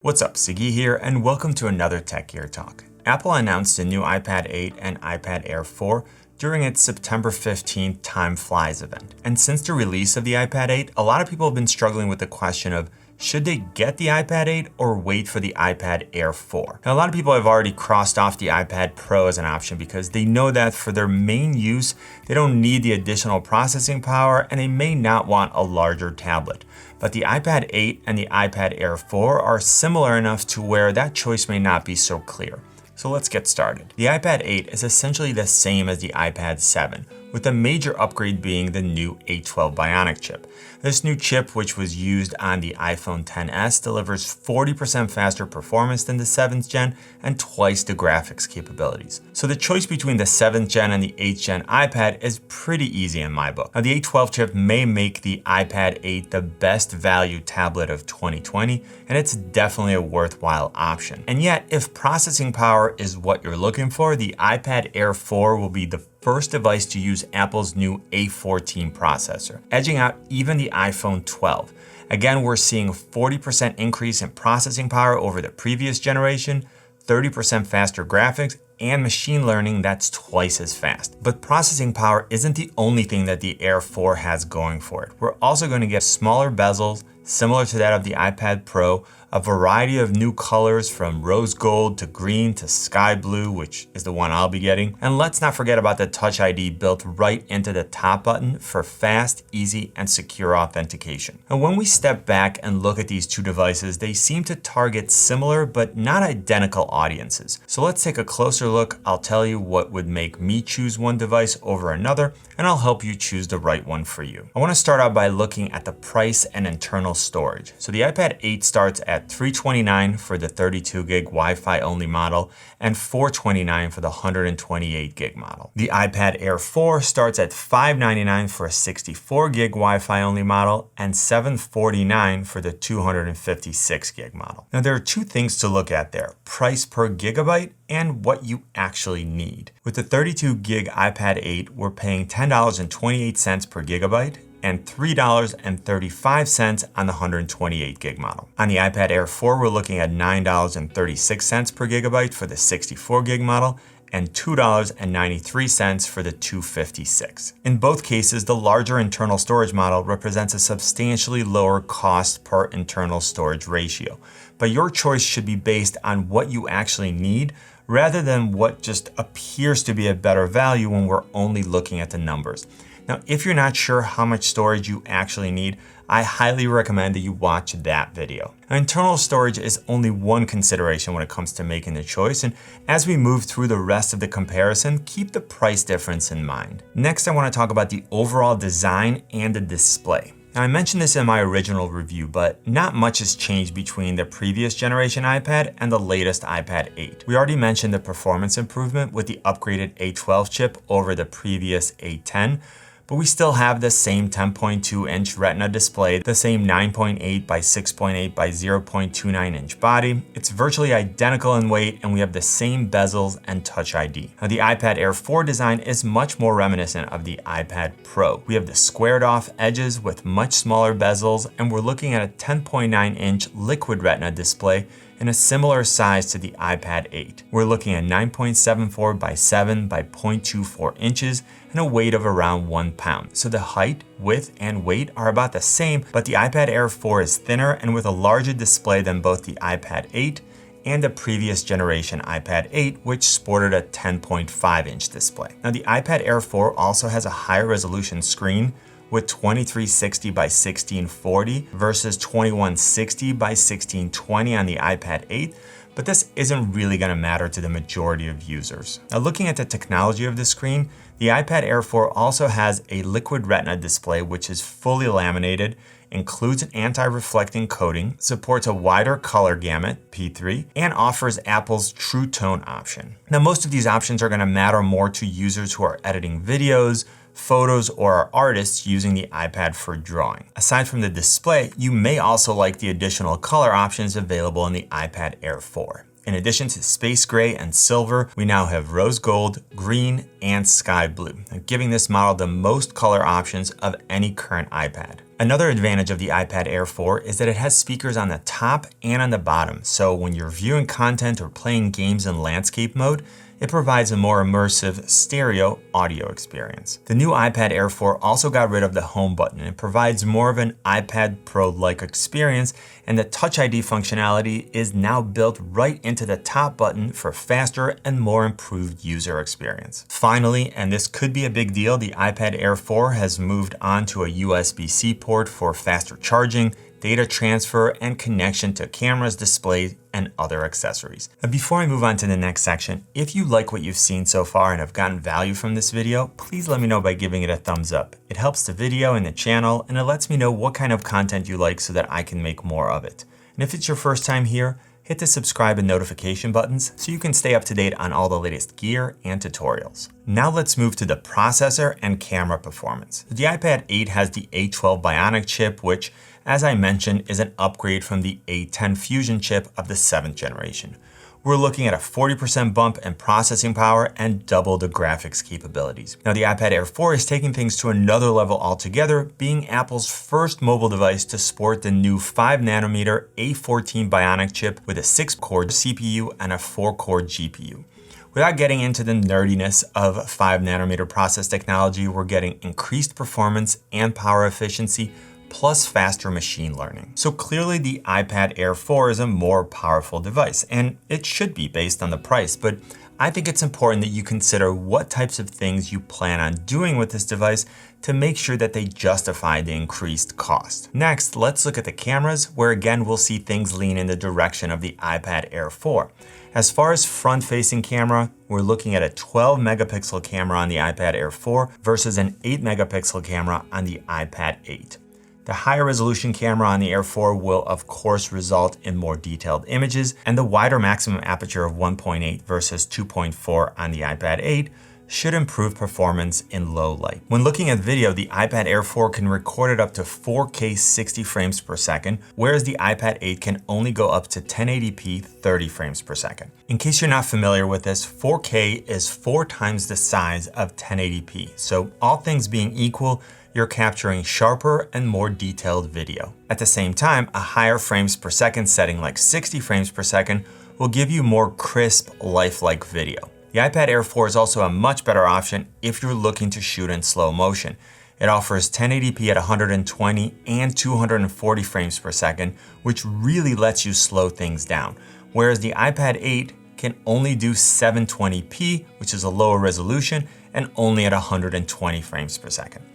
What's up, Siggy here, and welcome to another Tech Gear Talk. Apple announced a new iPad 8 and iPad Air 4 during its September 15th Time Flies event. And since the release of the iPad 8, a lot of people have been struggling with the question of should they get the iPad 8 or wait for the iPad Air 4? Now, a lot of people have already crossed off the iPad Pro as an option because they know that for their main use, they don't need the additional processing power and they may not want a larger tablet. But the iPad 8 and the iPad Air 4 are similar enough to where that choice may not be so clear. So let's get started. The iPad 8 is essentially the same as the iPad 7, with the major upgrade being the new A12 Bionic chip. This new chip, which was used on the iPhone XS, delivers 40% faster performance than the 7th gen and twice the graphics capabilities. So the choice between the 7th gen and the 8th gen iPad is pretty easy in my book. Now, the A12 chip may make the iPad 8 the best value tablet of 2020, and it's definitely a worthwhile option. And yet, if processing power is what you're looking for, the iPad Air 4 will be the first device to use Apple's new A14 processor, edging out even the iPhone 12. Again, we're seeing a 40% increase in processing power over the previous generation, 30% faster graphics, and machine learning that's twice as fast. But processing power isn't the only thing that the Air 4 has going for it. We're also going to get smaller bezels, similar to that of the iPad Pro, a variety of new colors from rose gold to green to sky blue, which is the one I'll be getting. And let's not forget about the Touch ID built right into the top button for fast, easy, and secure authentication. And when we step back and look at these two devices, they seem to target similar but not identical audiences. So let's take a closer look. I'll tell you what would make me choose one device over another, and I'll help you choose the right one for you. I want to start out by looking at the price and internal storage. So the iPad 8 starts at $329 for the 32 gig Wi-Fi only model and $429 for the 128 gig model. The iPad Air 4 starts at $599 for a 64 gig Wi-Fi only model and $749 for the 256 gig model. Now, there are two things to look at there: price per gigabyte and what you actually need. With the 32 gig iPad 8, we're paying $10.28 per gigabyte and $3.35 on the 128 gig model. On the iPad Air 4, we're looking at $9.36 per gigabyte for the 64 gig model and $2.93 for the 256. In both cases, the larger internal storage model represents a substantially lower cost per internal storage ratio. But your choice should be based on what you actually need rather than what just appears to be a better value when we're only looking at the numbers. Now, if you're not sure how much storage you actually need, I highly recommend that you watch that video. Now, internal storage is only one consideration when it comes to making the choice, and as we move through the rest of the comparison, keep the price difference in mind. Next, I want to talk about the overall design and the display. Now, I mentioned this in my original review, but not much has changed between the previous generation iPad and the latest iPad 8. We already mentioned the performance improvement with the upgraded A12 chip over the previous A10, but we still have the same 10.2-inch Retina display, the same 9.8 by 6.8 by 0.29-inch body. It's virtually identical in weight, and we have the same bezels and Touch ID. Now, the iPad Air 4 design is much more reminiscent of the iPad Pro. We have the squared-off edges with much smaller bezels, and we're looking at a 10.9-inch liquid Retina display in a similar size to the iPad 8. We're looking at 9.74 by 7 by 0.24 inches and a weight of around 1 pound. So the height, width, and weight are about the same, but the iPad Air 4 is thinner and with a larger display than both the iPad 8 and the previous generation iPad 8, which sported a 10.5-inch display. Now, the iPad Air 4 also has a higher resolution screen with 2360 by 1640 versus 2160 by 1620 on the iPad 8, but this isn't really going to matter to the majority of users. Now, looking at the technology of the screen, the iPad Air 4 also has a liquid Retina display which is fully laminated, includes an anti-reflecting coating, supports a wider color gamut, P3, and offers Apple's True Tone option. Now, most of these options are going to matter more to users who are editing videos, photos, or are artists using the iPad for drawing. Aside from the display, you may also like the additional color options available in the iPad Air 4. In addition to space gray and silver, we now have rose gold, green, and sky blue, giving this model the most color options of any current iPad. Another advantage of the iPad Air 4 is that it has speakers on the top and on the bottom, so when you're viewing content or playing games in landscape mode, it provides a more immersive stereo audio experience. The new iPad Air 4 also got rid of the home button. It provides more of an iPad Pro-like experience, and the Touch ID functionality is now built right into the top button for faster and more improved user experience. Finally, and this could be a big deal, the iPad Air 4 has moved on to a USB-C port for faster charging, data transfer, and connection to cameras, displays, and other accessories. Now, before I move on to the next section, if you like what you've seen so far and have gotten value from this video, please let me know by giving it a thumbs up. It helps the video and the channel, and it lets me know what kind of content you like so that I can make more of it. And if it's your first time here, hit the subscribe and notification buttons so you can stay up to date on all the latest gear and tutorials. Now let's move to the processor and camera performance. The iPad 8 has the A12 Bionic chip, which, as I mentioned, is an upgrade from the A10 Fusion chip of the 7th generation. We're looking at a 40% bump in processing power and double the graphics capabilities. Now, the iPad Air 4 is taking things to another level altogether, being Apple's first mobile device to sport the new 5nm A14 Bionic chip with a 6-core CPU and a 4-core GPU. Without getting into the nerdiness of 5nm process technology, we're getting increased performance and power efficiency, plus faster machine learning. So clearly the iPad Air 4 is a more powerful device, and it should be based on the price, but I think it's important that you consider what types of things you plan on doing with this device to make sure that they justify the increased cost. Next, let's look at the cameras, where again we'll see things lean in the direction of the iPad Air 4. As far as front-facing camera, we're looking at a 12 megapixel camera on the iPad Air 4 versus an 8 megapixel camera on the iPad 8. The higher resolution camera on the Air 4 will of course result in more detailed images, and the wider maximum aperture of 1.8 versus 2.4 on the iPad 8 should improve performance in low light. When looking at video, the iPad Air 4 can record it up to 4K 60 frames per second, whereas the iPad 8 can only go up to 1080p 30 frames per second. In case you're not familiar with this, 4K is 4 times the size of 1080p, so all things being equal, you're capturing sharper and more detailed video. At the same time, a higher frames per second setting like 60 frames per second will give you more crisp, lifelike video. The iPad Air 4 is also a much better option if you're looking to shoot in slow motion. It offers 1080p at 120 and 240 frames per second, which really lets you slow things down, whereas the iPad 8 can only do 720p, which is a lower resolution, and only at 120 frames per second.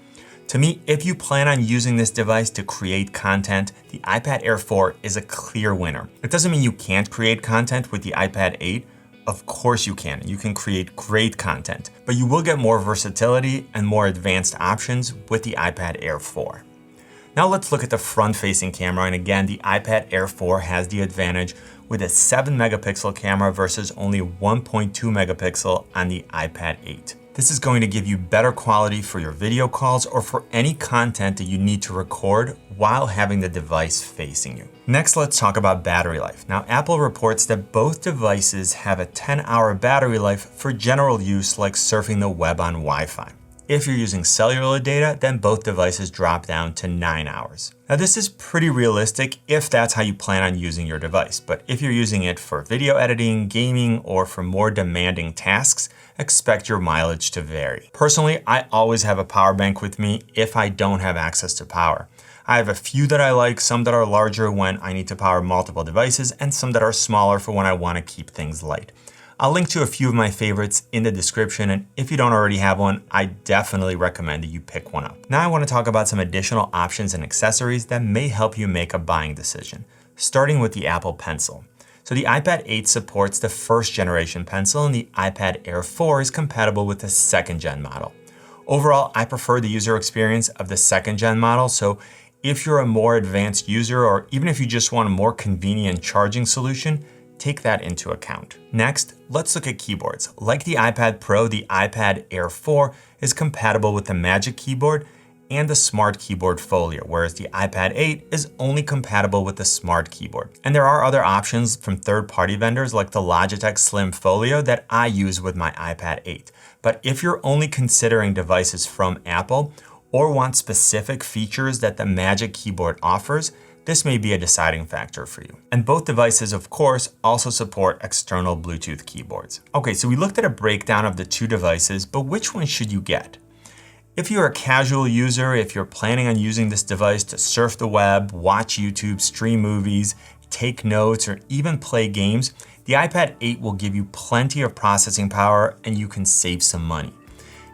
To me, if you plan on using this device to create content, the iPad Air 4 is a clear winner. It doesn't mean you can't create content with the iPad 8. Of course you can. You can create great content, but you will get more versatility and more advanced options with the iPad Air 4. Now let's look at the front-facing camera, and again, the iPad Air 4 has the advantage with a 7 megapixel camera versus only 1.2 megapixel on the iPad 8. This is going to give you better quality for your video calls or for any content that you need to record while having the device facing you. Next, let's talk about battery life. Now, Apple reports that both devices have a 10-hour battery life for general use like surfing the web on Wi-Fi. If you're using cellular data, then both devices drop down to 9 hours. Now, this is pretty realistic if that's how you plan on using your device, but if you're using it for video editing, gaming, or for more demanding tasks, expect your mileage to vary. Personally, I always have a power bank with me if I don't have access to power. I have a few that I like, some that are larger when I need to power multiple devices, and some that are smaller for when I want to keep things light. I'll link to a few of my favorites in the description, and if you don't already have one, I definitely recommend that you pick one up. Now I want to talk about some additional options and accessories that may help you make a buying decision, starting with the Apple Pencil. So the iPad 8 supports the first generation Pencil, and the iPad Air 4 is compatible with the second gen model. Overall, I prefer the user experience of the second gen model, so if you're a more advanced user, or even if you just want a more convenient charging solution, take that into account. Next, let's look at keyboards. Like the iPad Pro, the iPad Air 4 is compatible with the Magic Keyboard and the Smart Keyboard Folio, whereas the iPad 8 is only compatible with the Smart Keyboard. And there are other options from third-party vendors like the Logitech Slim Folio that I use with my iPad 8. But if you're only considering devices from Apple, or want specific features that the Magic Keyboard offers, this may be a deciding factor for you. And both devices, of course, also support external Bluetooth keyboards. Okay, so we looked at a breakdown of the two devices, but which one should you get? If you're a casual user, if you're planning on using this device to surf the web, watch YouTube, stream movies, take notes, or even play games, the iPad 8 will give you plenty of processing power and you can save some money.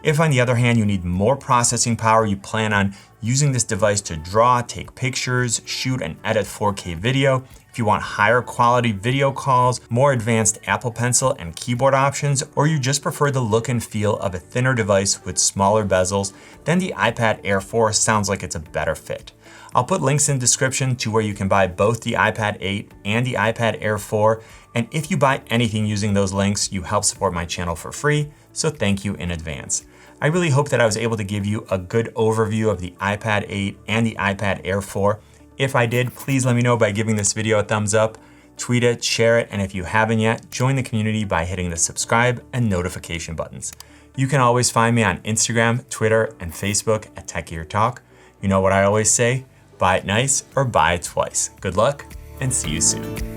If on the other hand you need more processing power, you plan on using this device to draw, take pictures, shoot and edit 4K video, if you want higher quality video calls, more advanced Apple Pencil and keyboard options, or you just prefer the look and feel of a thinner device with smaller bezels, then the iPad Air 4 sounds like it's a better fit. I'll put links in the description to where you can buy both the iPad 8 and the iPad Air 4, and if you buy anything using those links, you help support my channel for free, so thank you in advance. I really hope that I was able to give you a good overview of the iPad 8 and the iPad Air 4. If I did, please let me know by giving this video a thumbs up, tweet it, share it, and if you haven't yet, join the community by hitting the subscribe and notification buttons. You can always find me on Instagram, Twitter, and Facebook at TechGearTalk. You know what I always say, buy it nice or buy it twice. Good luck and see you soon.